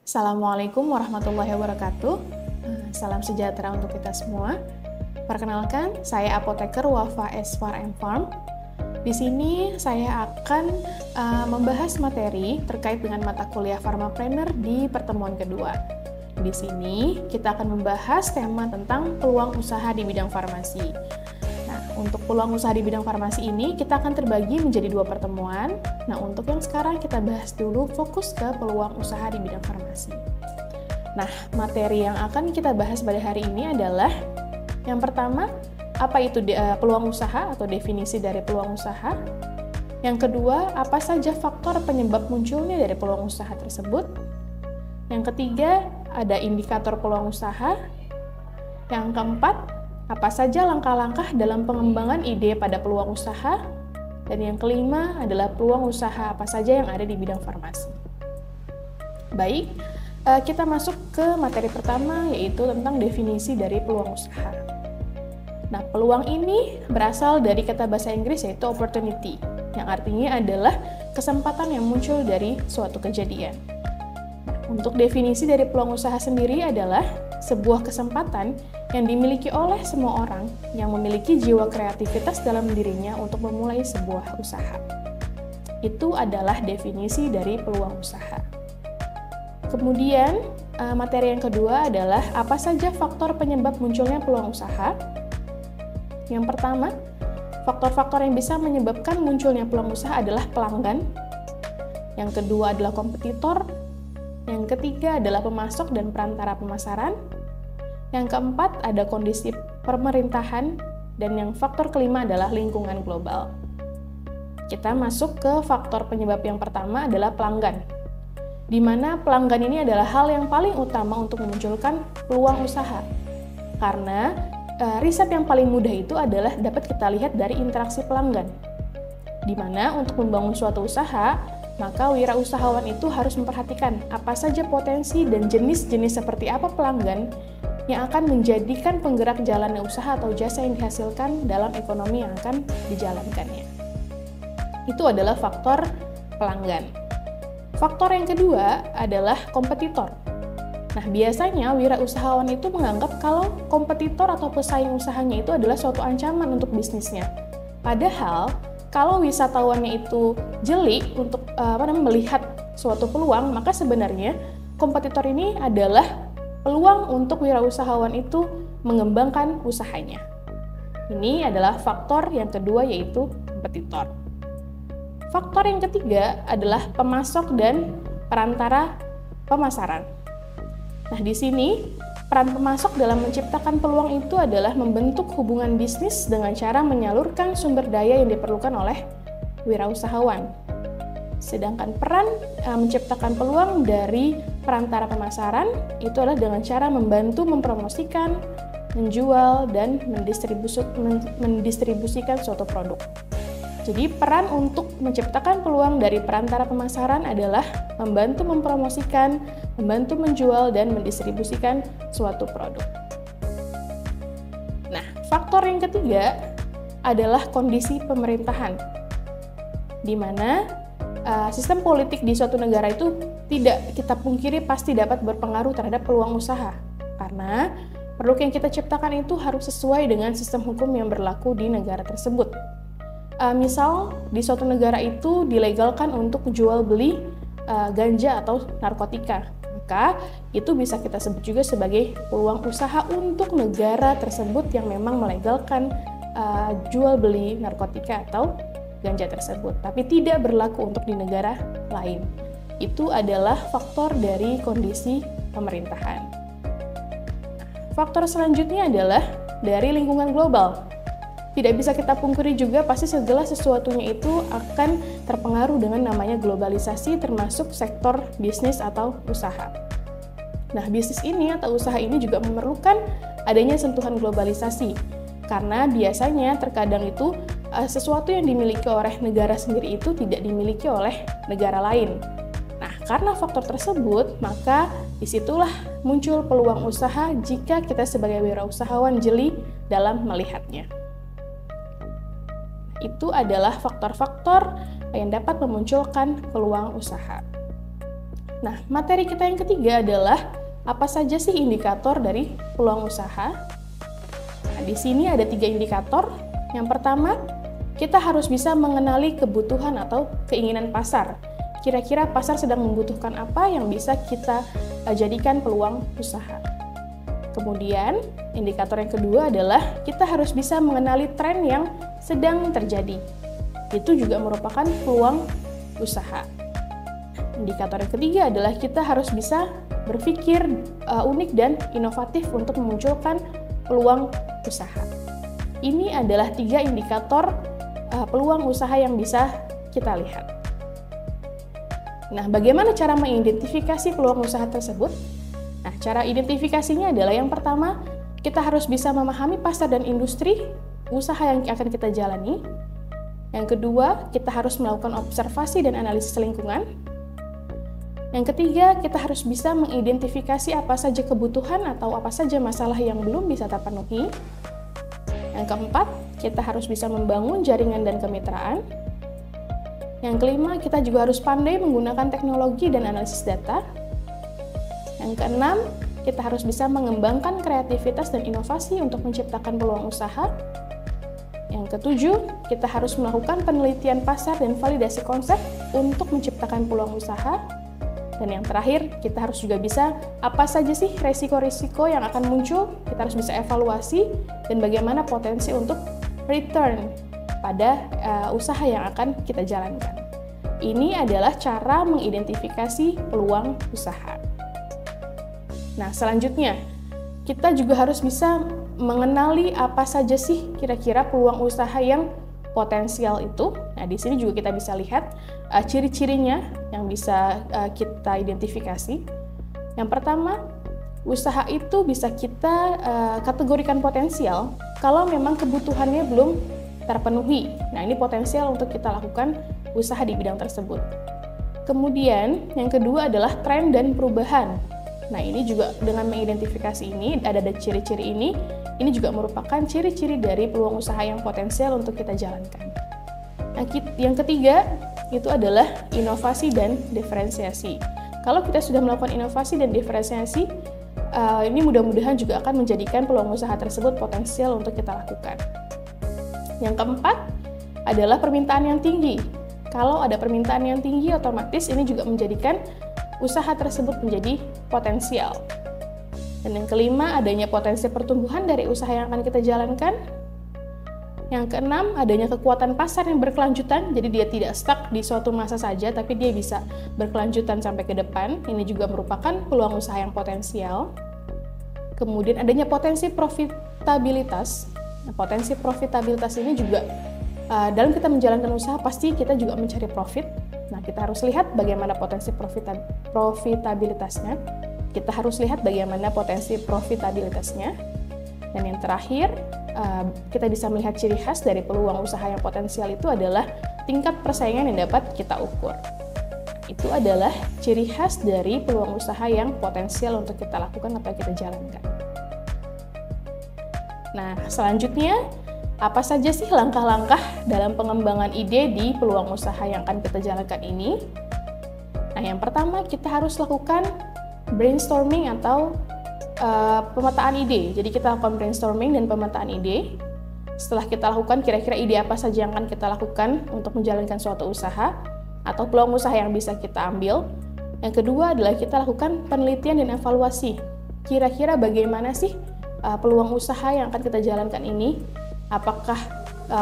Assalamualaikum warahmatullahi wabarakatuh. Salam sejahtera untuk kita semua. Perkenalkan, saya apoteker Wafa S. Farm Farm. Di sini saya akan membahas materi terkait dengan mata kuliah Pharmapreneur di pertemuan kedua. Di sini kita akan membahas tema tentang peluang usaha di bidang farmasi. Nah, untuk peluang usaha di bidang farmasi ini kita akan terbagi menjadi 2 pertemuan. Nah, untuk yang sekarang kita bahas dulu fokus ke peluang usaha di bidang farmasi. Nah, materi yang akan kita bahas pada hari ini adalah yang pertama, apa itu peluang usaha atau definisi dari peluang usaha. Yang kedua, apa saja faktor penyebab munculnya dari peluang usaha tersebut. Yang ketiga, ada indikator peluang usaha. Yang keempat, apa saja langkah-langkah dalam pengembangan ide pada peluang usaha. Dan yang kelima adalah peluang usaha apa saja yang ada di bidang farmasi. Baik, kita masuk ke materi pertama, yaitu tentang definisi dari peluang usaha. Nah, peluang ini berasal dari kata bahasa Inggris yaitu opportunity, yang artinya adalah kesempatan yang muncul dari suatu kejadian. Untuk definisi dari peluang usaha sendiri adalah sebuah kesempatan yang dimiliki oleh semua orang yang memiliki jiwa kreativitas dalam dirinya untuk memulai sebuah usaha. Itu adalah definisi dari peluang usaha. Kemudian, materi yang kedua adalah apa saja faktor penyebab munculnya peluang usaha. Yang pertama, faktor-faktor yang bisa menyebabkan munculnya peluang usaha adalah pelanggan. Yang kedua adalah kompetitor. Yang ketiga adalah pemasok dan perantara pemasaran. Yang keempat ada kondisi pemerintahan. Dan yang faktor kelima adalah lingkungan global. Kita masuk ke faktor penyebab yang pertama adalah pelanggan. Di mana pelanggan ini adalah hal yang paling utama untuk memunculkan peluang usaha. Karena riset yang paling mudah itu adalah dapat kita lihat dari interaksi pelanggan. Di mana untuk membangun suatu usaha, maka wirausahawan itu harus memperhatikan apa saja potensi dan jenis-jenis seperti apa pelanggan yang akan menjadikan penggerak jalannya usaha atau jasa yang dihasilkan dalam ekonomi yang akan dijalankannya. Itu adalah faktor pelanggan. Faktor yang kedua adalah kompetitor. Nah, biasanya wirausahawan itu menganggap kalau kompetitor atau pesaing usahanya itu adalah suatu ancaman untuk bisnisnya. Padahal, kalau wisatawannya itu jeli untuk melihat suatu peluang, maka sebenarnya kompetitor ini adalah peluang untuk wirausahawan itu mengembangkan usahanya. Ini adalah faktor yang kedua, yaitu kompetitor. Faktor yang ketiga adalah pemasok dan perantara pemasaran. Nah, di sini peran pemasok dalam menciptakan peluang itu adalah membentuk hubungan bisnis dengan cara menyalurkan sumber daya yang diperlukan oleh wirausahawan. Sedangkan peran menciptakan peluang dari perantara pemasaran itu adalah dengan cara membantu mempromosikan, menjual, dan mendistribusikan suatu produk. Jadi peran untuk menciptakan peluang dari perantara pemasaran adalah membantu mempromosikan, membantu menjual, dan mendistribusikan suatu produk. Nah, faktor yang ketiga adalah kondisi pemerintahan, di mana sistem politik di suatu negara itu tidak kita pungkiri pasti dapat berpengaruh terhadap peluang usaha, karena produk yang kita ciptakan itu harus sesuai dengan sistem hukum yang berlaku di negara tersebut. Misal, di suatu negara itu dilegalkan untuk jual beli ganja atau narkotika, maka itu bisa kita sebut juga sebagai peluang usaha untuk negara tersebut yang memang melegalkan jual beli narkotika atau ganja tersebut, tapi tidak berlaku untuk di negara lain. Itu adalah faktor dari kondisi pemerintahan. Faktor selanjutnya adalah dari lingkungan global. Tidak bisa kita pungkiri juga pasti segala sesuatunya itu akan terpengaruh dengan namanya globalisasi, termasuk sektor bisnis atau usaha. Nah, bisnis ini atau usaha ini juga memerlukan adanya sentuhan globalisasi, karena biasanya terkadang itu sesuatu yang dimiliki oleh negara sendiri itu tidak dimiliki oleh negara lain. Nah, karena faktor tersebut, maka disitulah muncul peluang usaha jika kita sebagai wirausahawan jeli dalam melihatnya. Itu adalah faktor-faktor yang dapat memunculkan peluang usaha. Nah, materi kita yang ketiga adalah apa saja sih indikator dari peluang usaha? Nah, di sini ada 3 indikator. Yang pertama, kita harus bisa mengenali kebutuhan atau keinginan pasar. Kira-kira pasar sedang membutuhkan apa yang bisa kita jadikan peluang usaha. Kemudian, indikator yang kedua adalah kita harus bisa mengenali tren yang sedang terjadi. Itu juga merupakan peluang usaha. Indikator yang ketiga adalah kita harus bisa berpikir unik dan inovatif untuk memunculkan peluang usaha. Ini adalah 3 indikator peluang usaha yang bisa kita lihat. Nah, bagaimana cara mengidentifikasi peluang usaha tersebut? Nah, cara identifikasinya adalah yang pertama, kita harus bisa memahami pasar dan industri usaha yang akan kita jalani. Yang kedua, kita harus melakukan observasi dan analisis lingkungan. Yang ketiga, kita harus bisa mengidentifikasi apa saja kebutuhan atau apa saja masalah yang belum bisa terpenuhi. Yang keempat, kita harus bisa membangun jaringan dan kemitraan. Yang kelima, kita juga harus pandai menggunakan teknologi dan analisis data. Yang keenam, kita harus bisa mengembangkan kreativitas dan inovasi untuk menciptakan peluang usaha. Yang ketujuh, kita harus melakukan penelitian pasar dan validasi konsep untuk menciptakan peluang usaha. Dan yang terakhir, kita harus juga bisa apa saja sih resiko-risiko yang akan muncul, kita harus bisa evaluasi dan bagaimana potensi untuk return pada usaha yang akan kita jalankan. Ini adalah cara mengidentifikasi peluang usaha. Nah, selanjutnya, kita juga harus bisa mengenali apa saja sih kira-kira peluang usaha yang potensial itu. Nah, di sini juga kita bisa lihat ciri-cirinya yang bisa kita identifikasi. Yang pertama, usaha itu bisa kita kategorikan potensial kalau memang kebutuhannya belum terpenuhi. Nah, ini potensial untuk kita lakukan usaha di bidang tersebut. Kemudian, yang kedua adalah tren dan perubahan. Nah, ini juga dengan mengidentifikasi ini, ada ciri-ciri ini juga merupakan ciri-ciri dari peluang usaha yang potensial untuk kita jalankan. Nah, yang ketiga, itu adalah inovasi dan diferensiasi. Kalau kita sudah melakukan inovasi dan diferensiasi, ini mudah-mudahan juga akan menjadikan peluang usaha tersebut potensial untuk kita lakukan. Yang keempat adalah permintaan yang tinggi. Kalau ada permintaan yang tinggi, otomatis ini juga menjadikan usaha tersebut menjadi potensial. Dan yang kelima, adanya potensi pertumbuhan dari usaha yang akan kita jalankan. Yang keenam, adanya kekuatan pasar yang berkelanjutan, jadi dia tidak stuck di suatu masa saja, tapi dia bisa berkelanjutan sampai ke depan. Ini juga merupakan peluang usaha yang potensial. Kemudian adanya potensi profitabilitas. Nah, potensi profitabilitas ini juga dalam kita menjalankan usaha pasti kita juga mencari profit. Nah, kita harus lihat bagaimana potensi profitabilitasnya. Kita harus lihat bagaimana potensi profitabilitasnya. Dan yang terakhir, kita bisa melihat ciri khas dari peluang usaha yang potensial itu adalah tingkat persaingan yang dapat kita ukur. Itu adalah ciri khas dari peluang usaha yang potensial untuk kita lakukan atau kita jalankan. Nah, selanjutnya, apa saja sih langkah-langkah dalam pengembangan ide di peluang usaha yang akan kita jalankan ini? Nah, yang pertama kita harus lakukan brainstorming atau pemetaan ide. Jadi kita lakukan brainstorming dan pemetaan ide. Setelah kita lakukan kira-kira ide apa saja yang akan kita lakukan untuk menjalankan suatu usaha atau peluang usaha yang bisa kita ambil. Yang kedua adalah kita lakukan penelitian dan evaluasi. Kira-kira bagaimana sih peluang usaha yang akan kita jalankan ini? Apakah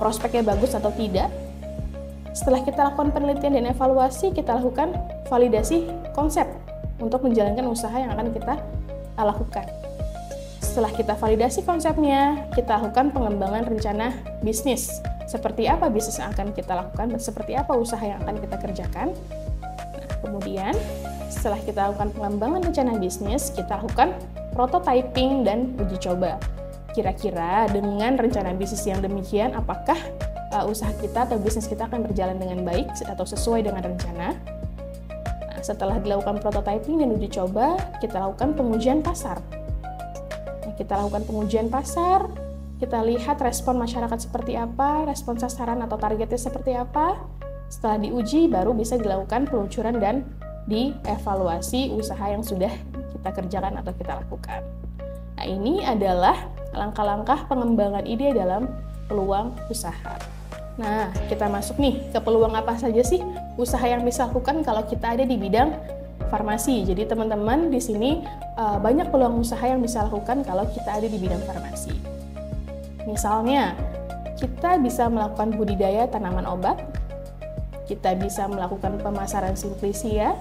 prospeknya bagus atau tidak? Setelah kita lakukan penelitian dan evaluasi, kita lakukan validasi konsep untuk menjalankan usaha yang akan kita lakukan. Setelah kita validasi konsepnya, kita lakukan pengembangan rencana bisnis. Seperti apa bisnis yang akan kita lakukan dan seperti apa usaha yang akan kita kerjakan. Nah, kemudian, setelah kita lakukan pengembangan rencana bisnis, kita lakukan prototyping dan uji coba. Kira-kira dengan rencana bisnis yang demikian, apakah usaha kita atau bisnis kita akan berjalan dengan baik atau sesuai dengan rencana? Nah, setelah dilakukan prototyping dan uji coba, kita lakukan pengujian pasar. Nah, kita lakukan pengujian pasar, kita lihat respon masyarakat seperti apa, respon sasaran atau targetnya seperti apa. Setelah diuji, baru bisa dilakukan peluncuran dan di evaluasi usaha yang sudah kita kerjakan atau kita lakukan. Nah, ini adalah langkah-langkah pengembangan ide dalam peluang usaha. Nah, kita masuk nih ke peluang apa saja sih usaha yang bisa lakukan kalau kita ada di bidang farmasi. Jadi teman-teman di sini banyak peluang usaha yang bisa lakukan kalau kita ada di bidang farmasi. Misalnya, kita bisa melakukan budidaya tanaman obat, kita bisa melakukan pemasaran simplisia,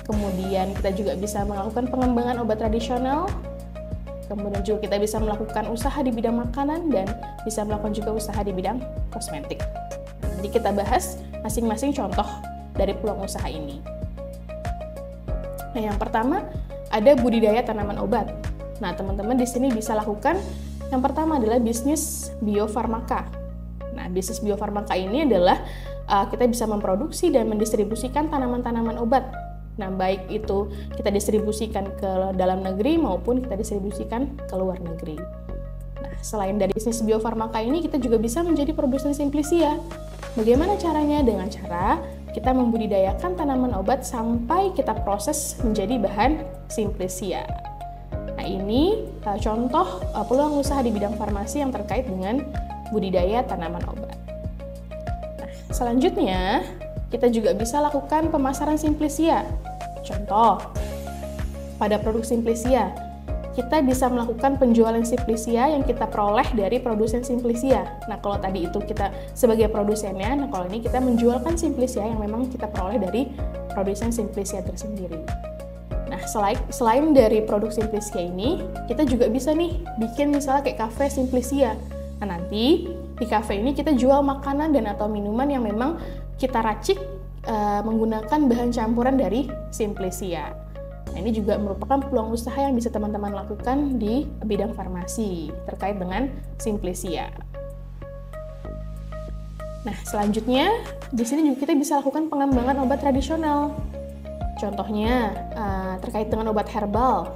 kemudian kita juga bisa melakukan pengembangan obat tradisional, kemudian juga kita bisa melakukan usaha di bidang makanan, dan bisa melakukan juga usaha di bidang kosmetik. Nanti kita bahas masing-masing contoh dari peluang usaha ini. Nah, yang pertama ada budidaya tanaman obat. Nah, teman-teman di sini bisa lakukan yang pertama adalah bisnis biofarmaka. Nah, bisnis biofarmaka ini adalah kita bisa memproduksi dan mendistribusikan tanaman-tanaman obat. Nah, baik itu kita distribusikan ke dalam negeri maupun kita distribusikan ke luar negeri. Nah, selain dari bisnis biofarmaka ini, kita juga bisa menjadi produsen simplisia. Bagaimana caranya? Dengan cara kita membudidayakan tanaman obat sampai kita proses menjadi bahan simplisia. Nah, ini contoh peluang usaha di bidang farmasi yang terkait dengan budidaya tanaman obat. Nah, selanjutnya, kita juga bisa lakukan pemasaran simplisia. Contoh, pada produk simplisia, kita bisa melakukan penjualan simplisia yang kita peroleh dari produsen simplisia. Nah, kalau tadi itu kita sebagai produsennya, nah kalau ini kita menjualkan simplisia yang memang kita peroleh dari produsen simplisia tersendiri. Nah, selain dari produk simplisia ini, kita juga bisa nih bikin misalnya kayak cafe simplisia. Nah, nanti di cafe ini kita jual makanan dan atau minuman yang memang kita racik menggunakan bahan campuran dari simplisia. Nah, ini juga merupakan peluang usaha yang bisa teman-teman lakukan di bidang farmasi terkait dengan simplisia. Nah, selanjutnya di sini juga kita bisa lakukan pengembangan obat tradisional. Contohnya terkait dengan obat herbal.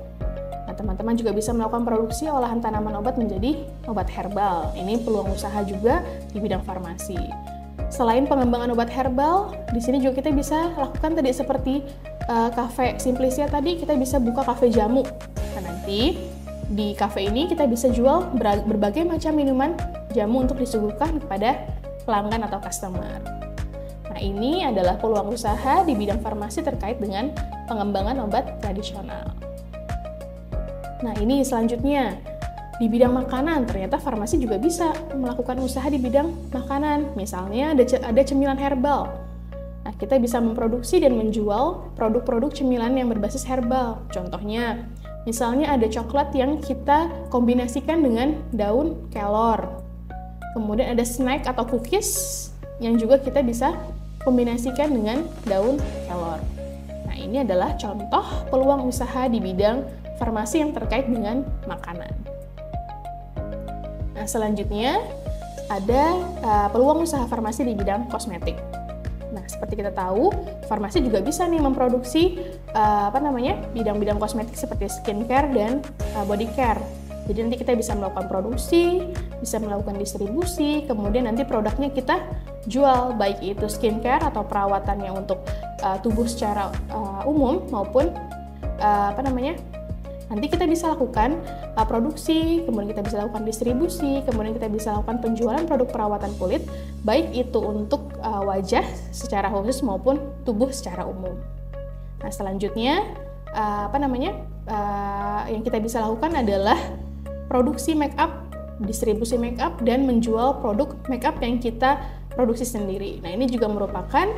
Nah, teman-teman juga bisa melakukan produksi olahan tanaman obat menjadi obat herbal. Ini peluang usaha juga di bidang farmasi. Selain pengembangan obat herbal, di sini juga kita bisa lakukan tadi seperti cafe simplisia tadi, kita bisa buka cafe jamu. Nah, nanti di cafe ini kita bisa jual berbagai macam minuman jamu untuk disuguhkan kepada pelanggan atau customer. Nah, ini adalah peluang usaha di bidang farmasi terkait dengan pengembangan obat tradisional. Nah, ini selanjutnya, di bidang makanan, ternyata farmasi juga bisa melakukan usaha di bidang makanan. Misalnya ada cemilan herbal. Nah, kita bisa memproduksi dan menjual produk-produk cemilan yang berbasis herbal. Contohnya, misalnya ada coklat yang kita kombinasikan dengan daun kelor. Kemudian ada snack atau cookies yang juga kita bisa kombinasikan dengan daun kelor. Nah, ini adalah contoh peluang usaha di bidang farmasi yang terkait dengan makanan. Nah, selanjutnya ada peluang usaha farmasi di bidang kosmetik. Nah, seperti kita tahu, farmasi juga bisa nih memproduksi bidang-bidang kosmetik seperti skincare dan body care. Jadi nanti kita bisa melakukan produksi, bisa melakukan distribusi, kemudian nanti produknya kita jual, baik itu skincare atau perawatan yang untuk tubuh secara umum maupun nanti kita bisa lakukan produksi, kemudian kita bisa lakukan distribusi, kemudian kita bisa lakukan penjualan produk perawatan kulit, baik itu untuk wajah secara khusus maupun tubuh secara umum. Nah, selanjutnya yang kita bisa lakukan adalah produksi make up, distribusi make up, dan menjual produk make up yang kita produksi sendiri. Nah, ini juga merupakan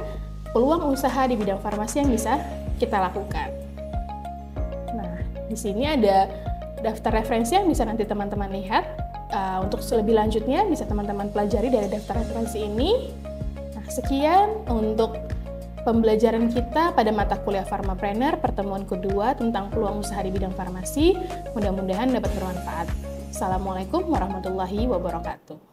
peluang usaha di bidang farmasi yang bisa kita lakukan. Di sini ada daftar referensi yang bisa nanti teman-teman lihat. Untuk lebih lanjutnya bisa teman-teman pelajari dari daftar referensi ini. Nah, sekian untuk pembelajaran kita pada mata kuliah Pharmapreneur pertemuan kedua tentang peluang usaha di bidang farmasi. Mudah-mudahan dapat bermanfaat. Assalamualaikum warahmatullahi wabarakatuh.